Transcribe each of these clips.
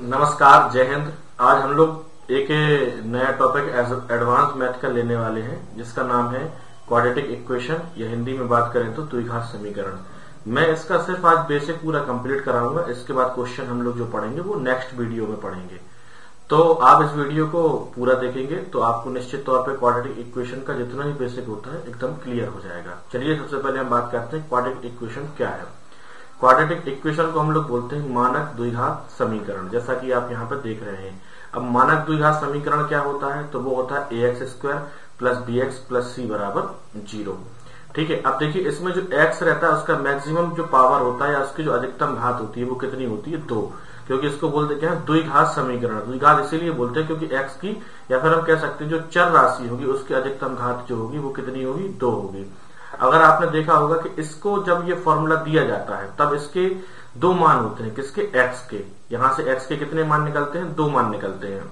नमस्कार, जय हिंद। आज हम लोग एक नया टॉपिक एडवांस मैथ का लेने वाले हैं जिसका नाम है क्वाड्रेटिक इक्वेशन या हिंदी में बात करें तो द्विघात समीकरण। मैं इसका सिर्फ आज बेसिक पूरा कंप्लीट कराऊंगा। इसके बाद क्वेश्चन हम लोग जो पढ़ेंगे वो नेक्स्ट वीडियो में पढ़ेंगे। तो आप इस वीडियो को पूरा देखेंगे तो आपको निश्चित तौर पे क्वाड्रेटिक इक्वेशन का जितना भी बेसिक होता है एकदम क्लियर हो जाएगा। चलिए सबसे पहले हम बात करते हैं क्वाड्रेटिक इक्वेशन क्या है। क्वाड्रेटिक इक्वेशन को हम लोग बोलते हैं मानक द्विघात समीकरण, जैसा कि आप यहाँ पे देख रहे हैं। अब मानक द्विघात समीकरण क्या होता है, तो वो होता है ax square plus bx plus c बराबर 0। ठीक है। अब देखिए इसमें जो x रहता है उसका मैक्सिमम जो पावर होता है या उसकी जो अधिकतम घात होती है वो कितनी होती है, 2। क्योंकि इसको बोलते क्या है, द्विघात समीकरण। द्विघात इसीलिए बोलते हैं क्योंकि x की या फिर हम कह सकते हैं जो चर राशि होगी उसकी अधिकतम घात जो होगी वो कितनी होगी, 2 होगी। अगर आपने देखा होगा कि इसको जब ये फॉर्मूला दिया जाता है तब इसके दो मान होते हैं, किसके, x के। यहां से x के कितने मान निकलते हैं, 2 मान निकलते हैं।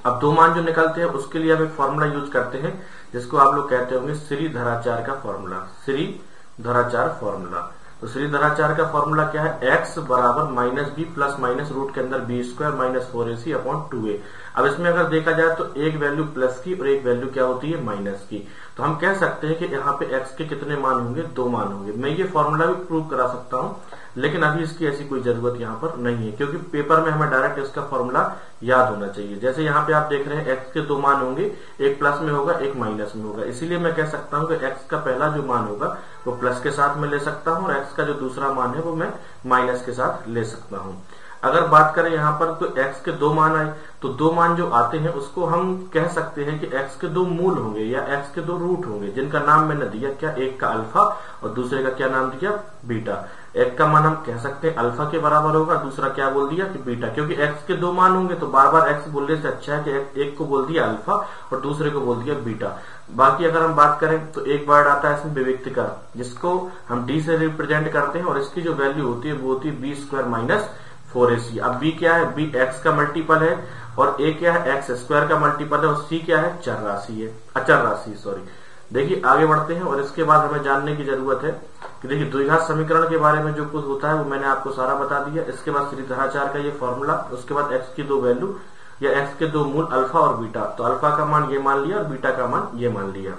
अब 2 मान जो निकलते हैं उसके लिए हम एक फॉर्मूला यूज करते हैं जिसको आप लोग कहते होंगे श्रीधराचार्य का फॉर्मूला। श्रीधराचार्य फॉर्मूला। तो श्रीधराचार्य का फॉर्मूला क्या है, x बराबर minus B plus minus root के अंदर B square minus 4ac upon 2a। अब इसमें अगर देखा जाए तो एक वैल्यू प्लस की और एक वैल्यू क्या होती है, माइनस की। तो हम कह सकते हैं कि यहाँ पे x के कितने मान होंगे, 2 मान होंगे। मैं ये फॉर्मूला भी प्रूव करा सकता हूँ, लेकिन अभी इसकी ऐसी कोई जरूरत यहाँ पर नहीं है क्योंकि पेपर में हमें डायरेक्ट इसका फॉर्मूला याद होना चाहिए। जैसे यहाँ पे आप देख रहे हैं x के 2 मान होंगे, एक प्लस में होगा एक माइनस में होगा। इसीलिए मैं कह सकता हूँ कि x का पहला जो मान होगा वो प्लस के साथ में ले सकता हूँ और x का जो दूसरा मान है वो मैं माइनस के साथ ले सकता हूँ। अगर बात करें यहाँ पर तो x के 2 मान आए तो 2 मान जो आते हैं उसको हम कह सकते हैं कि x के 2 मूल होंगे या x के 2 रूट होंगे, जिनका नाम मैंने दिया क्या, एक का अल्फा और दूसरे का क्या नाम दिया, बीटा। एक का मान हम कह सकते हैं अल्फा के बराबर होगा, दूसरा क्या बोल दिया कि बीटा। क्योंकि x के 2 मान होंगे तो बार बार x बोलने से अच्छा है कि एक को बोल दिया अल्फा और दूसरे को बोल दिया बीटा। बाकी अगर हम बात करें तो एक वर्ड आता है इसमें विविक्तिका, जिसको हम डी से रिप्रेजेंट करते हैं और इसकी जो वैल्यू होती है वो होती है बी स्क्वायर माइनस 4ac। अब b क्या है, b x का मल्टीपल है और a क्या है, x स्क्वायर का मल्टीपल है और c क्या है, चर राशि है, अचर राशि, सॉरी। देखिए आगे बढ़ते हैं और इसके बाद हमें जानने की जरूरत है कि देखिए द्विघात समीकरण के बारे में जो कुछ होता है वो मैंने आपको सारा बता दिया। इसके बाद श्रीधराचार्य का ये फॉर्मूला, उसके बाद x की 2 वैल्यू या x के 2 मूल अल्फा और बीटा। तो अल्फा का मान ये मान लिया और बीटा का मान ये मान लिया।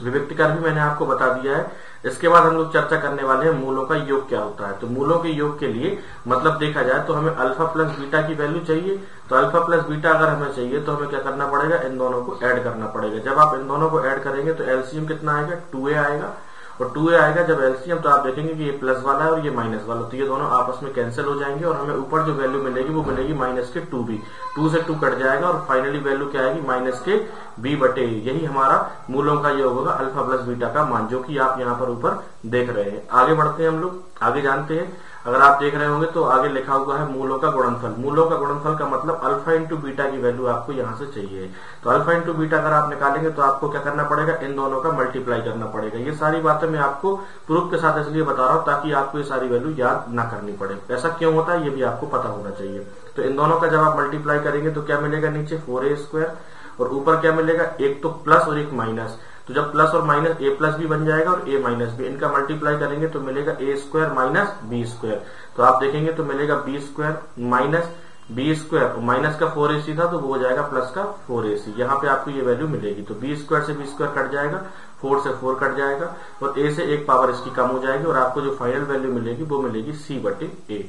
विविक्तिकार भी मैंने आपको बता दिया है। इसके बाद हम लोग चर्चा करने वाले हैं मूलों का योग क्या होता है। तो मूलों के योग के लिए मतलब देखा जाए तो हमें अल्फा प्लस बीटा की वैल्यू चाहिए। तो अल्फा प्लस बीटा अगर हमें चाहिए तो हमें क्या करना पड़ेगा, इन दोनों को ऐड करना पड़ेगा। जब आप इन दोनों को ऐड करेंगे तो एलसीएम कितना आएगा, 2a आएगा। और 2a आएगा जब एलसीएम तो आप देखेंगे कि ये प्लस वाला है और ये माइनस वाला, तो ये दोनों आपस में कैंसिल हो जाएंगे और हमें ऊपर जो वैल्यू मिलेगी वो मिलेगी माइनस के 2b। 2 से 2 कट जाएगा और फाइनली वैल्यू क्या आएगी, माइनस के b बटे। यही हमारा मूलों का योग होगा, अल्फा प्लस बीटा का मान, जो कि आप यहाँ पर ऊपर देख रहे हैं। आगे बढ़ते हैं हम लोग, आगे जानते हैं। अगर आप देख रहे होंगे तो आगे लिखा हुआ है मूलों का गुणनफल। मूलों का गुणनफल का मतलब अल्फा इंटू बीटा की वैल्यू आपको यहाँ से चाहिए। तो अल्फा इंटू बीटा अगर आप निकालेंगे तो आपको क्या करना पड़ेगा, इन दोनों का मल्टीप्लाई करना पड़ेगा। ये सारी बातें मैं आपको प्रूफ के साथ इसलिए बता रहा हूँ ताकि आपको ये सारी वैल्यू याद ना करनी पड़े। ऐसा क्यों होता है ये भी आपको पता होना चाहिए। तो इन दोनों का जब आप मल्टीप्लाई करेंगे तो क्या मिलेगा, नीचे 4a स्क्वायर और ऊपर क्या मिलेगा, एक तो प्लस और एक माइनस। तो जब प्लस और माइनस a प्लस भी बन जाएगा और a माइनस भी, इनका मल्टीप्लाई करेंगे तो मिलेगा a square minus b square. तो आप देखेंगे तो मिलेगा b square minus b square और माइनस का 4ac था तो वो हो जाएगा प्लस का 4ac। यहाँ पे आपको ये वैल्यू मिलेगी। तो b स्क्वायर से b स्क्वायर कट जाएगा, 4 से 4 कट जाएगा और a से एक पावर इसकी कम हो जाएगी और आपको जो फाइनल वैल्यू मिलेगी वो मिलेगी c बटे a।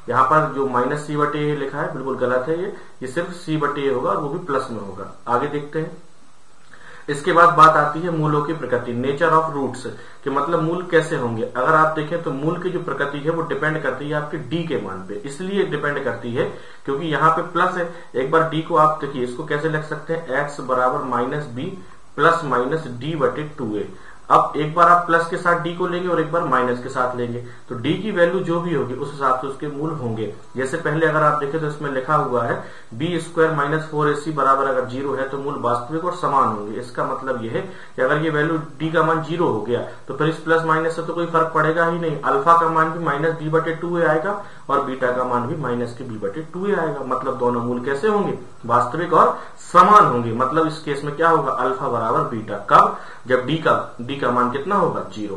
यहाँ पर जो माइनस c बटे a लिखा है बिल्कुल गलत है, ये सिर्फ c बटे a होगा और वो भी प्लस में होगा। आगे देखते हैं। इसके बाद बात आती है मूलों की प्रकृति, नेचर ऑफ रूट्स, कि मतलब मूल कैसे होंगे। अगर आप देखें तो मूल की जो प्रकृति है वो डिपेंड करती है आपके डी के मान पे। इसलिए डिपेंड करती है क्योंकि यहाँ पे प्लस है। एक बार डी को आप देखिए, इसको कैसे लिख सकते हैं, x बराबर minus B plus minus D बटे 2a। अब एक बार आप प्लस के साथ डी को लेंगे और एक बार माइनस के साथ लेंगे तो डी की वैल्यू जो भी होगी उस हिसाब से उसके मूल होंगे। जैसे पहले अगर आप देखें तो इसमें लिखा हुआ है बी स्क्वायर माइनस 4ac बराबर अगर 0 है तो मूल वास्तविक और समान होंगे। इसका मतलब यह है कि अगर ये वैल्यू डी का मान 0 हो गया तो फिर इस प्लस माइनस से तो कोई फर्क पड़ेगा ही नहीं। अल्फा का मान भी माइनस b बटे 2a आएगा और बीटा का मान भी माइनस के b बटे 2a आएगा। मतलब दोनों मूल कैसे होंगे, वास्तविक और समान होंगे। मतलब इस केस में क्या होगा, अल्फा बराबर बीटा। कब, जब डी का मान कितना होगा, 0।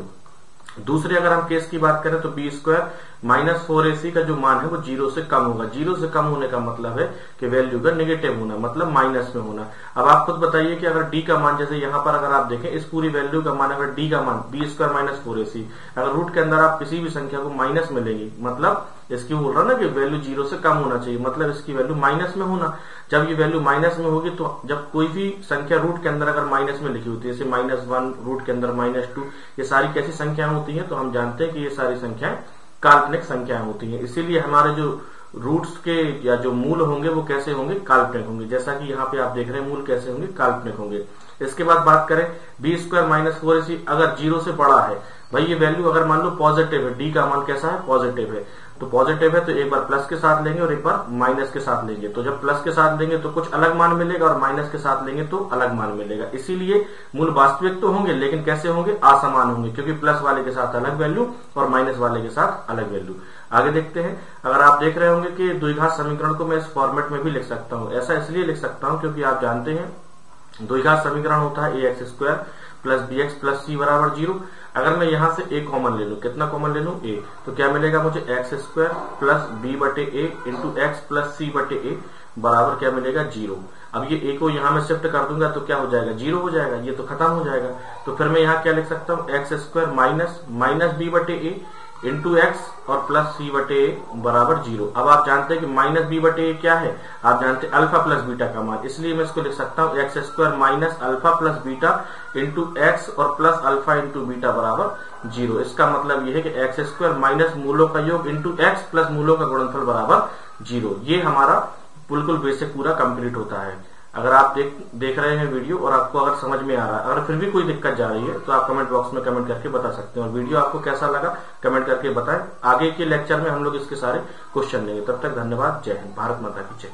दूसरे अगर हम केस की बात करें तो बी स्क्वायर माइनस 4ac का जो मान है वो 0 से कम होगा। 0 से कम होने का मतलब है कि वैल्यू का नेगेटिव होना, मतलब माइनस में होना। अब आप खुद बताइए कि अगर डी का मान, जैसे यहां पर अगर आप देखें इस पूरी वैल्यू का मान, अगर डी का मान बी स्क्वायर माइनस 4ac, अगर रूट के अंदर आप किसी भी संख्या को माइनस में लेंगे, मतलब इसकी बोल रहा ना कि वैल्यू 0 से कम होना चाहिए, मतलब इसकी वैल्यू माइनस में होना। जब ये वैल्यू माइनस में होगी तो जब कोई भी संख्या रूट के अंदर अगर माइनस में लिखी होती है, जैसे -1 रूट के अंदर -2, ये सारी कैसी संख्याएं होती हैं, तो हम जानते हैं कि ये सारी संख्याएं काल्पनिक संख्याएं होती हैं। इसीलिए हमारे जो रूट्स के या जो मूल होंगे वो कैसे होंगे, काल्पनिक होंगे। जैसा कि यहाँ पे आप देख रहे हैं मूल कैसे होंगे, काल्पनिक होंगे। इसके बाद बात करें बी स्क्वायर माइनस 4ac अगर 0 से बड़ा है, भाई ये वैल्यू अगर मान लो पॉजिटिव है, डी का मान कैसा है, पॉजिटिव है, तो पॉजिटिव है तो एक बार प्लस के साथ लेंगे और एक बार माइनस के साथ लेंगे। तो जब प्लस के साथ लेंगे तो कुछ अलग मान मिलेगा और माइनस के साथ लेंगे तो अलग मान मिलेगा। इसीलिए मूल वास्तविक तो होंगे लेकिन कैसे होंगे, असमान होंगे, क्योंकि प्लस वाले के साथ अलग वैल्यू और माइनस वाले के साथ अलग वैल्यू। आगे देखते हैं, अगर आप देख रहे होंगे कि द्विघात समीकरण को मैं इस फॉर्मेट में भी लिख सकता हूं। ऐसा इसलिए लिख सकता हूं क्योंकि आप जानते हैं द्विघात समीकरण होता है ax square plus bx plus c बराबर 0। अगर मैं यहां से a कॉमन ले लूं, कितना कॉमन ले लूं, a, तो क्या मिलेगा मुझे x स्क्वायर प्लस b बटे a into x plus c बटे a बराबर क्या मिलेगा, 0। अब ये a को यहां में शिफ्ट कर दूंगा तो क्या हो जाएगा, 0 हो जाएगा, ये तो खत्म हो जाएगा। तो फिर मैं यहाँ क्या लिख सकता हूँ, एक्स स्क्वायर माइनस b बटे a इंटू एक्स और प्लस सी बटे बराबर 0। अब आप जानते हैं कि माइनस बी बटे क्या है, आप जानते हैं अल्फा प्लस बीटा का मान, इसलिए मैं इसको लिख सकता हूं x square minus alpha plus beta into x और प्लस अल्फा इंटू बीटा बराबर 0। इसका मतलब यह है कि एक्स स्क्वायर माइनस मूलों का योग इंटू एक्स प्लस मूलों का गुणनफल बराबर 0। ये हमारा बिल्कुल बेसिक पूरा कंप्लीट होता है। अगर आप देख रहे हैं वीडियो और आपको अगर समझ में आ रहा है, अगर फिर भी कोई दिक्कत जा रही है तो आप कमेंट बॉक्स में कमेंट करके बता सकते हैं। और वीडियो आपको कैसा लगा कमेंट करके बताएं। आगे के लेक्चर में हम लोग इसके सारे क्वेश्चन लेंगे। तब तक धन्यवाद। जय हिंद। भारत माता की जय।